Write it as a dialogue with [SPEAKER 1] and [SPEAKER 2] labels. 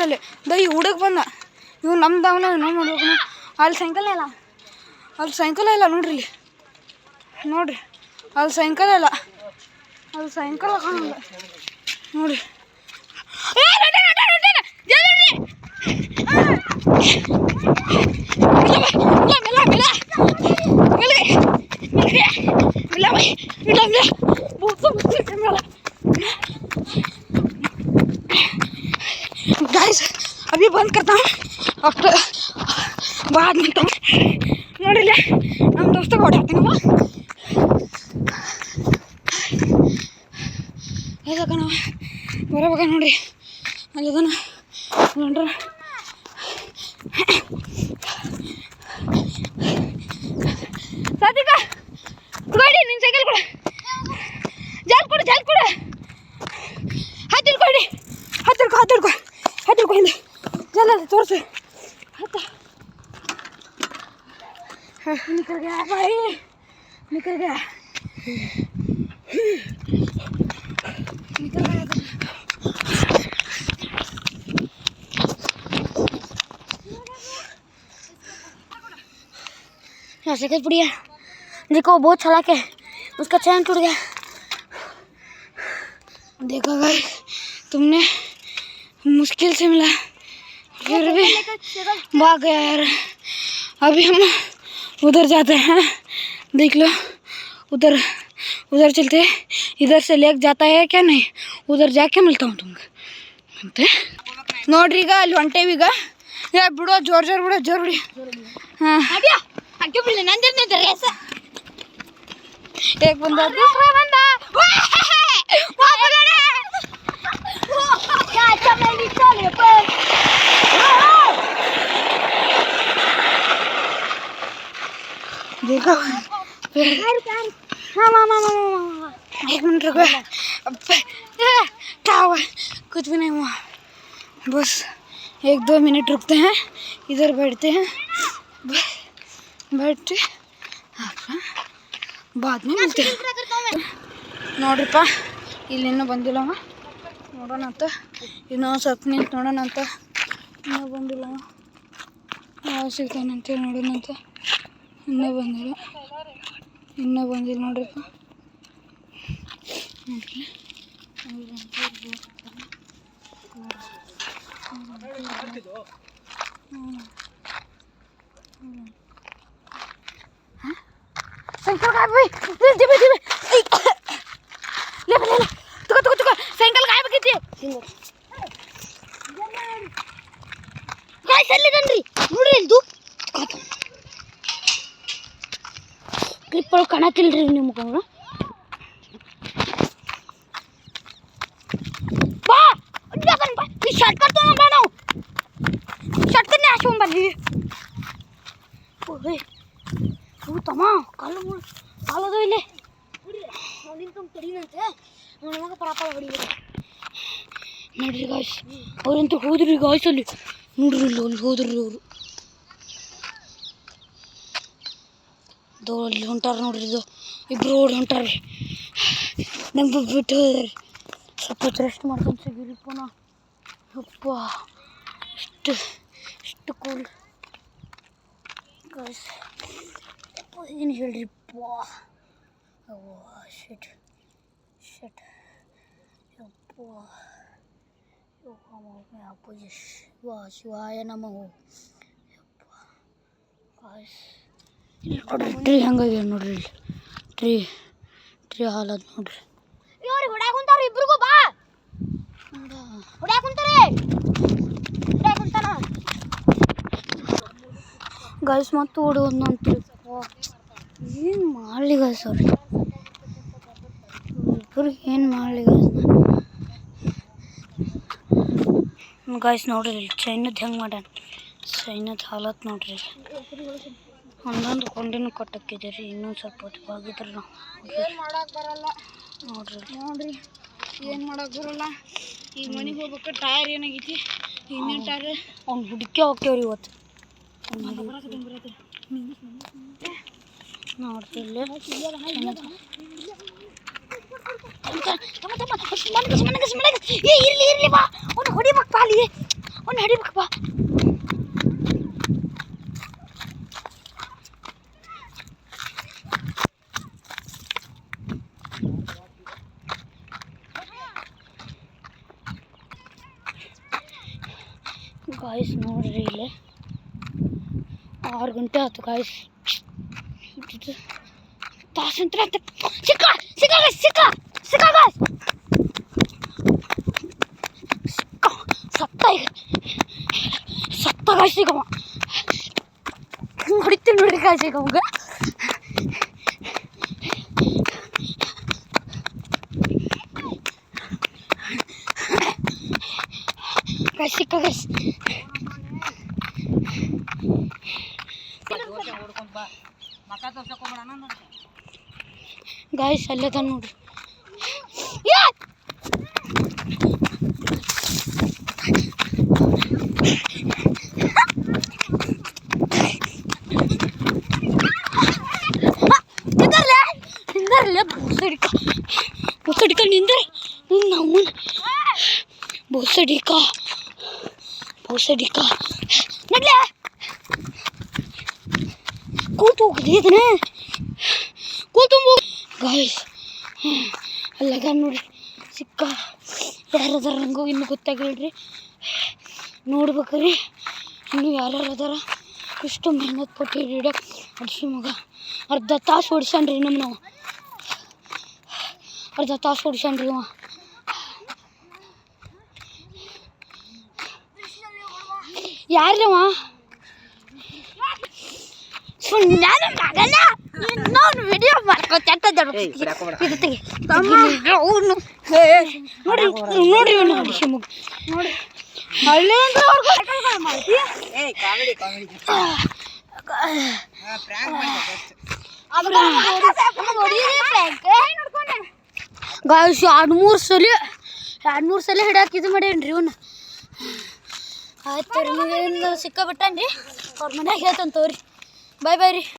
[SPEAKER 1] ಅಲ್ಲಿ ಈ ಹುಡುಗ ಬಂದ ಇವ್ ನಮ್ದವನ ನಾವು ಮಾಡ್ಬೇಕು. ಅಲ್ಲಿ ಸೈಕಲ್ ಇಲ್ಲ, ಅಲ್ಲಿ ಸೈಕಲ್ ಇಲ್ಲ ನೋಡ್ರಿ. ಇಲ್ಲಿ ನೋಡ್ರಿ ಅಲ್ಲಿ ಸೈಕಲ್ ಇಲ್ಲ, ಅಲ್ಲಿ ಸೈಕಲ್ ಕಾಣಲ್ಲ ನೋಡಿ. गाइस अभी बंद करता हूँ आफ्टर बाद मिलता हूँ ನೋಡಿ ನಮ್ಮ ದೋಸ್ತ ಓಡಾಡ್ತೀನಿ ಅದಕ್ಕ ನಾವು ಬರಬೇಕ ನೋಡ್ರಿ. ಅಲ್ಲಿದನ ನೋಡ್ರ ಸಾಧಿಕ ಕೊಡಿ ನಿನ್ನ ಸೈಕಲ್ ಕೊಡು, ಜಾಲ್ ಕೊಡು, ಜಾಲ್ ಕೊಡು, ಹತ್ತಿಳ್ಕೊಡಿ, ಹತ್ತಿಳ್ಕೊ ಇಲ್ಲಿ ಜಲ್ಲ ತೋರಿಸು. ಹತ್ತ निकल गया भाई, निकल गया, निकल गया. ऐसे कैसे बढ़िया देखो, बहुत छलाक है, उसका चैन टूट गया. देखो भाई तुमने मुश्किल से मिला फिर भी भाग गया यार. अभी हम उधर जाते हैं, देख लो उधर चलते. इधर से लेक जाता है क्या नहीं, उधर जाके मिलता हूँ तुमको. ನೋಡ್ರಿ ಈಗ ಅಲ್ಲಿ ಹೊಂಟೇವೀಗ. ಬಿಡೋ ಜೋರ್ ಬಿಡಿ. ಹಾಂ एक बंदा दूसरा बंदा देखो. एक मिनट रुको, क्या हुआ? कुछ भी नहीं हुआ, बस 1-2 मिनट रुकते हैं, इधर बैठते हैं, बैठते बाद में मिलते हैं. ನೋಡ್ರಿಪ್ಪ ಇಲ್ಲಿ ಇನ್ನೂ ಬಂದಿಲ್ಲವ, ನೋಡೋಣ ಅಂತ ಇನ್ನೊಂದು ಸ್ವಲ್ಪ ನಿಂತು ನೋಡೋಣ ಅಂತ. ಇನ್ನೂ ಬಂದಿಲ್ಲವ, ಯಾವ ಸಿಗ್ತಾನಂತೇಳಿ ನೋಡೋಣ ಅಂತ. ಇನ್ನೂ ಬಂದಿಲ್ಲ ನೋಡ್ರಿಪ್ಪ. साइकिल गायब हुई, दिबे ले तुको साइकिल गायब की थी. गाइस ಅಲ್ಲಿ ಬನ್ನಿ ನೋಡಿ, ಇದು ಕ್ಲಿಪ್ ಒಳಗೆ ಕಾಣತಿಲ್ರಿ ನಿಮ್ಗೆ. ಬಾ ಈ ಶಾರ್ಟ್ಕಟ್ ತಗೊಂಡ್ಬಾ, ನಾವು ಶಾರ್ಟ್ಕಟ್ನೇ ಹಾಸ್ಕೊಂಡ್ ಬರ್ರಿ. ಓಯ್ ತಮ್ಮ ಕಾಲದು ಇಲ್ಲಿ ಕಡಿನಂತೆ ನಮಗ ಪರಾಪರ ಹೊಡಿಬೇಕು ನೋಡ್ರಿ ಗಾಯ್ಸ್. ಅವ್ರಂತೂ ಹೋದ್ರಿ ಗಾಯ್ಸ್, ಅಲ್ಲಿ ನೋಡ್ರಿ ಅಲ್ಲಿ ಹೋದ್ರಿ ಅವರು. ಅಲ್ಲಿ ಹೊಂಟಾರ ನೋಡ್ರಿ, ಇದು ಇಬ್ರು ಓಡಿ ಹೊಂಟಾರ್ರಿ. ನಮ್ಗೆ ಬಿಟ್ಟು ಹೋದ್ರಿ. ಸ್ವಲ್ಪ ರೆಸ್ಟ್ ಮಾಡ್ಕೊಂಡು ಸಿಗಿರಿಪ್ಪ ನಾ. ಅಪ್ಪ ಎಷ್ಟು ಕೂಲ್ ಗಾಯ್ಸ್, ಏನು ಹೇಳ್ರಿ ಪಾ. ಶಿಟ್ ಅಪ್ಪ ಶಿವಾಯ ನಮಃ. ನೋಡ್ರಿ ಟ್ರೀ ಹಂಗಾಗ್ಯ ನೋಡ್ರಿ, ಟ್ರೀ ಹಾಲದ ನೋಡ್ರಿ. ಇವ್ರಿಗೆ ಹೊಡ್ಯಾಕ ಕುಂತಾರ ಇಬ್ರಿಗೂ. ಬಾ ಹೊಡ್ಯಾಕ ಕುಂತಾರೆ, ಗೈಸ್ ಮತ್ತು ಓಡೋದಂತ್ರಿ. ಏನು ಮಾಡಲಿ ಗೈಸ್, ಅವ್ರಿ ಇಬ್ಬರಿಗೆ ಏನು ಮಾಡಲಿ ಗೈಸ್. ನೋಡ್ರಿ ಇಲ್ಲಿ ಚೈನದ್ದು ಹೆಂಗೆ ಮಾಡ್ಯಾನ, ಚೈನದ ಹಾಲತ್ ನೋಡ್ರಿ. ಒಂದೊಂದು ಕೊಂಡಿನೂ ಕಟ್ಟಕ್ಕಿದೆ ರೀ. ಇನ್ನೊಂದು ಸ್ವಲ್ಪ ಹೊತ್ತು ಬಾಗಿದ್ರೆ ನಾವು ನೋಡ್ರಿ ಏನು ಮಾಡಕ್ಕೆ ಬರಲ್ಲ. ಈಗ ಮನೆಗೆ ಹೋಗ್ಬೇಕು. ಟೈರ್ ಏನಾಗೈತಿ, ಇನ್ನೇನು ಟೈರ್ ಅವ್ನು ಹುಡುಕಿ ಹೋಗ್ತೇವ್ರಿ ಇವತ್ತು. ನೋಡ್ರಿ ಇಲ್ಲಿ ಇರ್ಲಿ ಬಾ, ಅವ್ನು ಹೊಡಿಬೇಕು ಪಾಲಿ. ಅವ್ನು ಹಿಡಿಬೇಕಪ್ಪ. ಗಾಯ್ಸ್ ನೋಡ್ರಿ ಇಲ್ಲೇ 6 ಗಂಟೆ ಆಯ್ತು ಗಾಯ್ಸ್. ತಾಸಂತ್ರ ಸಿಕ್ಕ ಸಿಕ್ಕ ಸಿಕ್ಕ ಸಿಕ್ಕ ಗಾಯ್ಸ್, ಸತ್ತ ಈಗ ಸತ್ತ ಗಾಯ್ಸ್. ಈಗ ಹೊಡಿತೀನಿ ನೋಡ್ರಿ ಗಾಯ್ಸ್. ಈಗ ಅವಾಗ ಗಾಯ್ಸ್ ಸಿಕ್ಕ ಗಾಯ್ಸ್. ಗಾಯ್ಸ್ ಅಲ್ಲದ ನೋಡ್ರಿ. ನಿಂದರ್ಲೆ ಬೋಸಡಿಕ ನಿಂದ್ರೆ ನಮ್ಮನ್ ಬೋಸಡಿಕ ನಡ್ಲೆ ಕೂತು ಹೋಗಿದ್ದೇನೆ ಕೂತು ಗಾಯ್ಸ್. ಅಲ್ಲದ ನೋಡ್ರಿ ಸಿಕ್ಕ. ಯಾರದಾರ ನಂಗೂ ಇನ್ನೂ ಗೊತ್ತಾಗಿಲ್ರಿ, ನೋಡ್ಬೇಕ್ರಿ ಇನ್ನೂ ಯಾರ್ಯಾರು ಅದಾರ. ಇಷ್ಟು ಮೆಹನತ್ ಪಟ್ಟು ಹಿಡಿಯಕ್ಕೆ ಅಡ್ಸಿ ಮಗ ಅರ್ಧ ತಾಸು ಹೊಡ್ಸಣ್ರಿ. ನಾವು ಅರ್ಧ ತಾಸು ಹೊಡ್ಸಣ್ರಿ ಅವ. ಯಾರವ ನಾನು ಮಗನ ಇನ್ನೊಂದು ವಿಡಿಯೋ ಮಾಡ್ಕೊತ ನೋಡ್ರಿ ನೋಡ್ರಿ ಅಡಿಸಿ ಮಗ ನೋಡಿ ಹಳ್ಳಿಯಿಂದ ಗಾಯ್ಸ್ 2-3 ಸಲ ಹಿಡಿಯಾಕ ಇದು ಮಾಡೇನ್ರಿ ಇವನ್ನ. ಆಯ್ತು ರೀ, ನಿಮಗೆ ಸಿಕ್ಕಾಬಿಟ್ಟನ್ರಿ. ಅವ್ರ ಮನ್ಯಾಗ ಹೇಳ್ತಾನೆ ತಗೋರಿ. ಬಾಯ್ ಬಾಯ್ ರೀ.